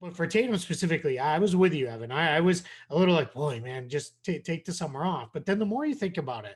But for Tatum specifically, I was with you, Evan. I was a little like, boy, man, just take the summer off. But then the more you think about it,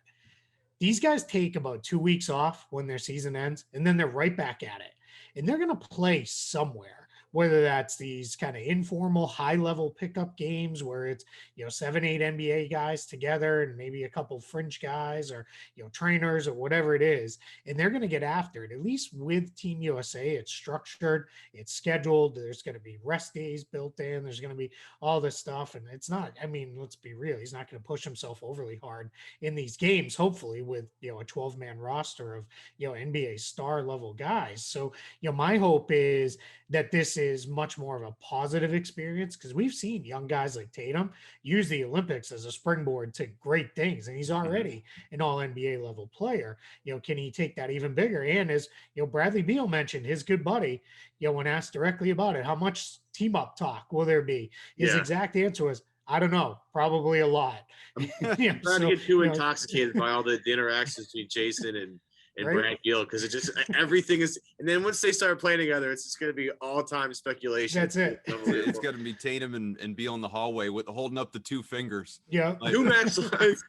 these guys take about 2 weeks off when their season ends, and then they're right back at it. And they're going to play somewhere, whether that's these kind of informal, high level pickup games where it's, 7, 8 NBA guys together and maybe a couple fringe guys or, trainers or whatever it is. And they're going to get after it. At least with Team USA, it's structured, it's scheduled. There's going to be rest days built in. There's going to be all this stuff. And it's not, I mean, let's be real. He's not going to push himself overly hard in these games, hopefully with, a 12-man roster of, NBA star level guys. So, my hope is that this is much more of a positive experience because we've seen young guys like Tatum use the Olympics as a springboard to great things. And he's already an all NBA level player. Can he take that even bigger? And as, Bradley Beal mentioned, his good buddy, when asked directly about it, how much team up talk will there be? His exact answer was, I don't know, probably a lot. I'm trying to get too intoxicated by all the interactions between Jayson and right? Brad Gill, because it just everything is. And then once they start playing together, it's just going to be all time speculation. That's it. It's going to be Tatum and Beal in the hallway with holding up the two fingers. Yeah, like, two match lines.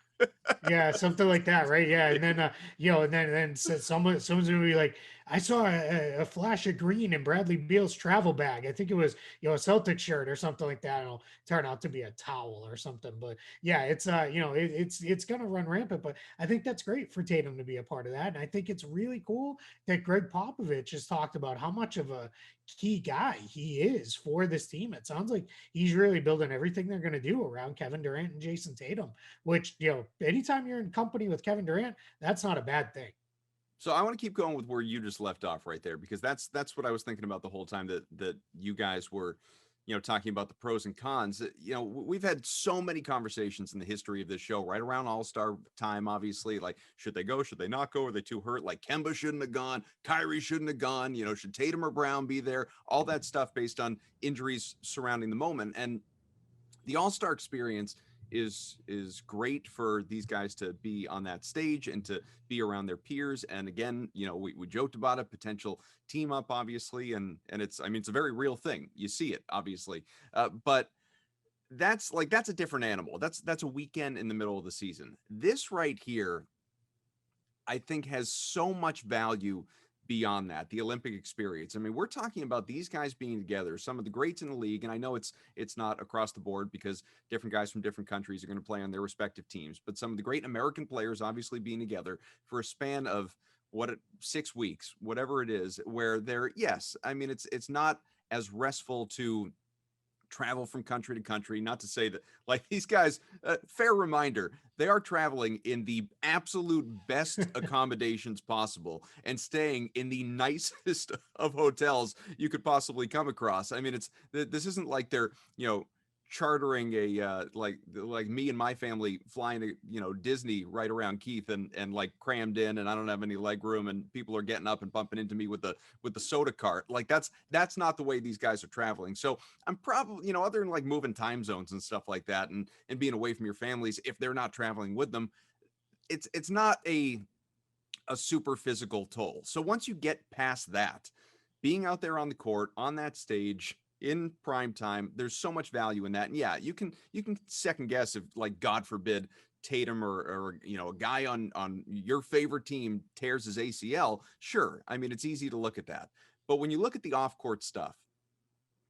Yeah, something like that, right? Yeah, and then and then someone's gonna be like, I saw a flash of green in Bradley Beal's travel bag. I think it was a Celtics shirt or something like that. It'll turn out to be a towel or something. But yeah, it's it's gonna run rampant. But I think that's great for Tatum to be a part of that, and I think it's really cool that Gregg Popovich has talked about how much of a key guy he is for this team. It sounds like he's really building everything they're going to do around Kevin Durant and Jayson Tatum, which, anytime you're in company with Kevin Durant, that's not a bad thing. So I want to keep going with where you just left off right there, because that's what I was thinking about the whole time that you guys were, talking about the pros and cons. We've had so many conversations in the history of this show right around All-Star time, obviously, like, should they go, should they not go, are they too hurt? Like, Kemba shouldn't have gone, Kyrie shouldn't have gone, should Tatum or Brown be there? All that stuff based on injuries surrounding the moment. And the All-Star experience is great for these guys to be on that stage and to be around their peers. And again, we joked about a potential team up, obviously, and it's a very real thing. You see it, obviously, but that's a different animal. That's a weekend in the middle of the season. This right here, I think, has so much value beyond that, the Olympic experience. I mean, we're talking about these guys being together, some of the greats in the league. And I know it's not across the board because different guys from different countries are going to play on their respective teams, but some of the great American players obviously being together for a span of 6 weeks, whatever it is, where they're, yes, I mean, it's not as restful to travel from country to country. Not to say that, like, these guys, fair reminder, they are traveling in the absolute best accommodations possible and staying in the nicest of hotels you could possibly come across. I mean, this isn't like they're, chartering a like me and my family flying to Disney right around Keith and like crammed in, and I don't have any leg room, and people are getting up and bumping into me with the soda cart. Like, that's not the way these guys are traveling. So I'm probably, other than like moving time zones and stuff like that, and being away from your families, if they're not traveling with them, it's not a super physical toll. So once you get past that, being out there on the court, on that stage, in prime time, there's so much value in that. And yeah, you can second guess if, like, God forbid, Tatum or a guy on your favorite team tears his ACL. Sure, I mean, it's easy to look at that. But when you look at the off-court stuff,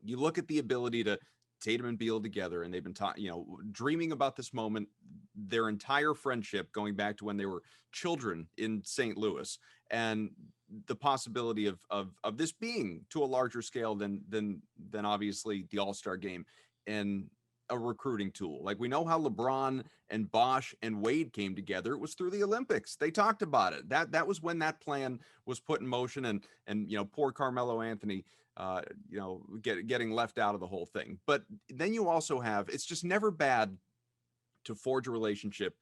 you look at the ability to Tatum and Beal together, and they've been dreaming about this moment their entire friendship, going back to when they were children in St. Louis, and the possibility of this being to a larger scale than obviously the All-Star game and a recruiting tool. Like, we know how LeBron and Bosch and Wade came together. It was through the Olympics. They talked about it. That was when that plan was put in motion, and poor Carmelo Anthony getting left out of the whole thing. But then you also have, it's just never bad to forge a relationship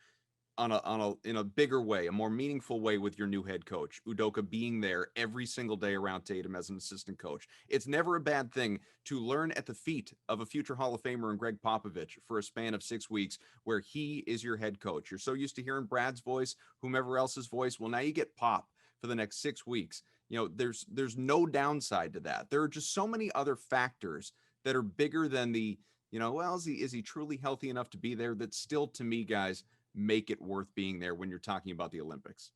in a bigger way, a more meaningful way with your new head coach, Udoka being there every single day around Tatum as an assistant coach. It's never a bad thing to learn at the feet of a future Hall of Famer in Gregg Popovich for a span of 6 weeks, where he is your head coach. You're so used to hearing Brad's voice, whomever else's voice. Well, now you get Pop for the next 6 weeks. There's no downside to that. There are just so many other factors that are bigger than the, well, is he truly healthy enough to be there? That still, to me, guys, make it worth being there when you're talking about the Olympics.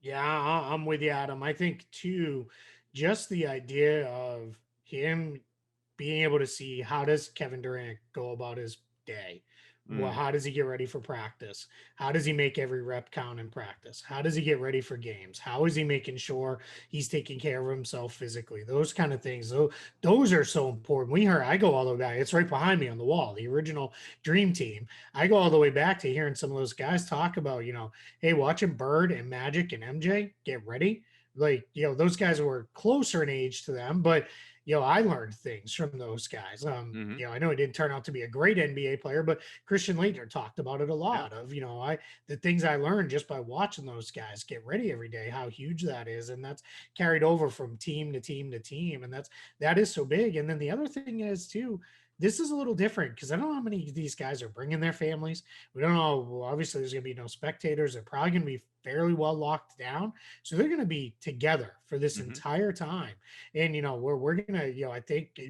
Yeah, I'm with you, Adam. I think too, just the idea of him being able to see how does Kevin Durant go about his day? Well, how does he get ready for practice? How does he make every rep count in practice? How does he get ready for games? How is he making sure he's taking care of himself physically? Those kind of things. Those are so important. I go all the way back. It's right behind me on the wall, the original Dream Team. I go all the way back to hearing some of those guys talk about, hey, watching Bird and Magic and MJ get ready. Like, those guys were closer in age to them, but I learned things from those guys. I know it didn't turn out to be a great NBA player, but Christian Laettner talked about it a lot of, the things I learned just by watching those guys get ready every day, how huge that is. And that's carried over from team to team to team. And that is so big. And then the other thing is too, this is a little different because I don't know how many of these guys are bringing their families. We don't know. Well, obviously, there's going to be no spectators. They're probably going to be fairly well locked down. So they're going to be together for this entire time. And, we're going to, I think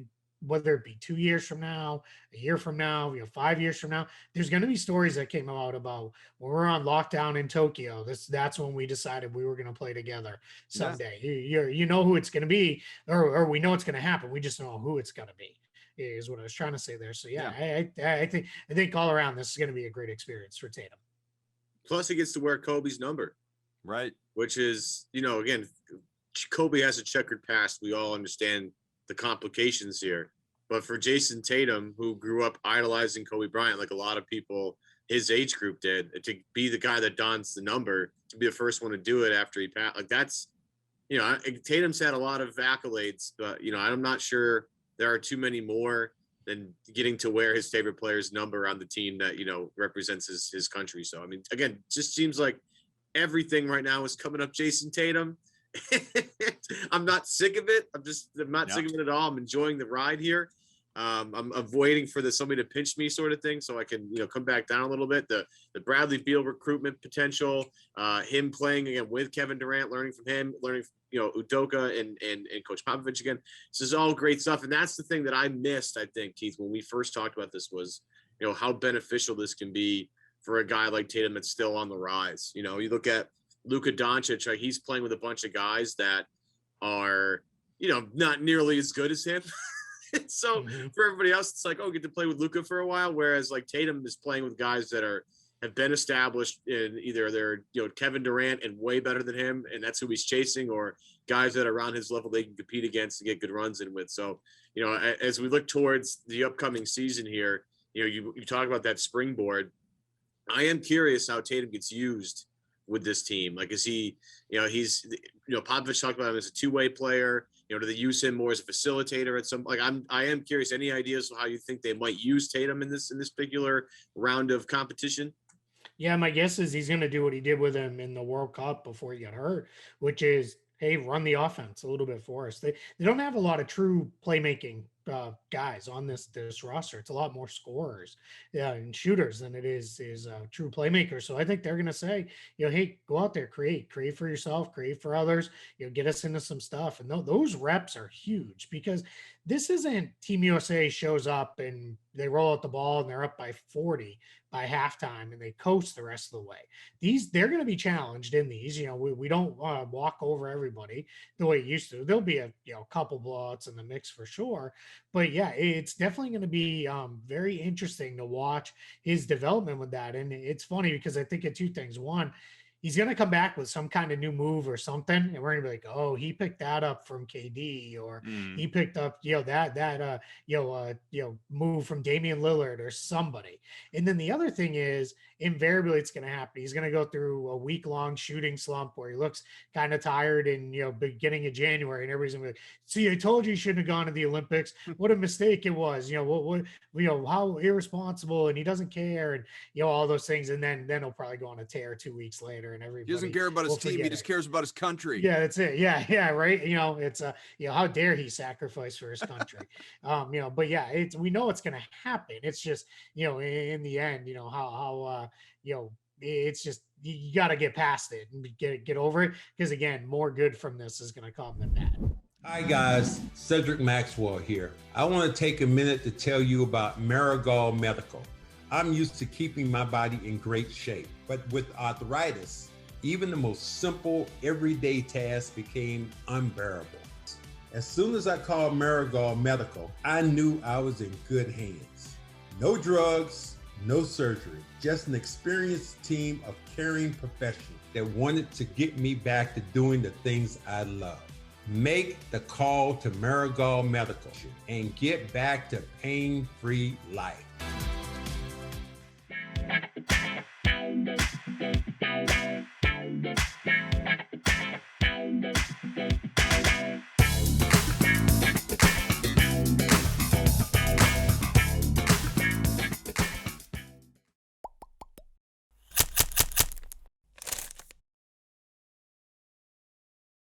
whether it be 2 years from now, a year from now, 5 years from now, there's going to be stories that came out about when we're on lockdown in Tokyo. That's when we decided we were going to play together someday. Yeah. You know who it's going to be, or we know it's going to happen. We just know who it's going to be. Is what I was trying to say there. So yeah. I think all around this is going to be a great experience for Tatum. Plus, he gets to wear Kobe's number, right? Which is, again, Kobe has a checkered past. We all understand the complications here, but for Jayson Tatum, who grew up idolizing Kobe Bryant, like a lot of people his age group did, to be the guy that dons the number, to be the first one to do it after he passed, like that's, Tatum's had a lot of accolades, but I'm not sure there are too many more than getting to wear his favorite player's number on the team that, represents his country. So, I mean, again, just seems like everything right now is coming up Jayson Tatum. I'm not sick of it. I'm not sick of it at all. I'm enjoying the ride here. I'm waiting for somebody to pinch me sort of thing so I can, come back down a little bit. The Bradley Beal recruitment potential, him playing again with Kevin Durant, learning from him, learning from, Udoka and Coach Popovich again. This is all great stuff. And that's the thing that I missed, I think, Keith, when we first talked about this was, how beneficial this can be for a guy like Tatum that's still on the rise. You look at Luka Doncic, like he's playing with a bunch of guys that are, not nearly as good as him. So for everybody else, it's like, get to play with Luka for a while. Whereas like Tatum is playing with guys that have been established in either they're, Kevin Durant and way better than him, and that's who he's chasing, or guys that are around his level they can compete against and get good runs in with. So, as we look towards the upcoming season here, you talk about that springboard. I am curious how Tatum gets used with this team. Like, is he, Popovich talked about him as a two-way player. Do they use him more as a facilitator at some, like, I am curious, any ideas of how you think they might use Tatum in this particular round of competition? Yeah, my guess is he's going to do what he did with him in the World Cup before he got hurt, which is, hey, run the offense a little bit for us. They don't have a lot of true playmaking guys on this roster. It's a lot more scorers and shooters than it is true playmakers. So I think they're going to say, hey, go out there, create for yourself, create for others, get us into some stuff. And those reps are huge because this isn't Team USA shows up and they roll out the ball and they're up by 40 by halftime and they coast the rest of the way. They're going to be challenged in these. We don't walk over everybody the way it used to. There'll be a couple blowouts in the mix for sure. But yeah, it's definitely going to be very interesting to watch his development with that. And it's funny because I think of two things. One, he's going to come back with some kind of new move or something, and we're going to be like, oh, he picked that up from KD, or he picked up, that move from Damian Lillard or somebody. And then the other thing is, invariably it's going to happen. He's going to go through a week-long shooting slump where he looks kind of tired in, beginning of January, and everybody's going to be like, see, I told you shouldn't have gone to the Olympics. What a mistake it was. How irresponsible, and he doesn't care, and, all those things. And then he'll probably go on a tear 2 weeks later, and everybody he doesn't care about his team. He just cares about his country. Yeah, that's it. Yeah, right. It's how dare he sacrifice for his country? But yeah, we know it's going to happen. It's just, in the end, how it's just, you got to get past it and get over it, because again, more good from this is going to come than bad. Hi guys, Cedric Maxwell here. I want to take a minute to tell you about Marigold Medical. I'm used to keeping my body in great shape, but with arthritis, even the most simple everyday tasks became unbearable. As soon as I called Marigold Medical, I knew I was in good hands. No drugs, no surgery, just an experienced team of caring professionals that wanted to get me back to doing the things I love. Make the call to Marigold Medical and get back to pain-free life.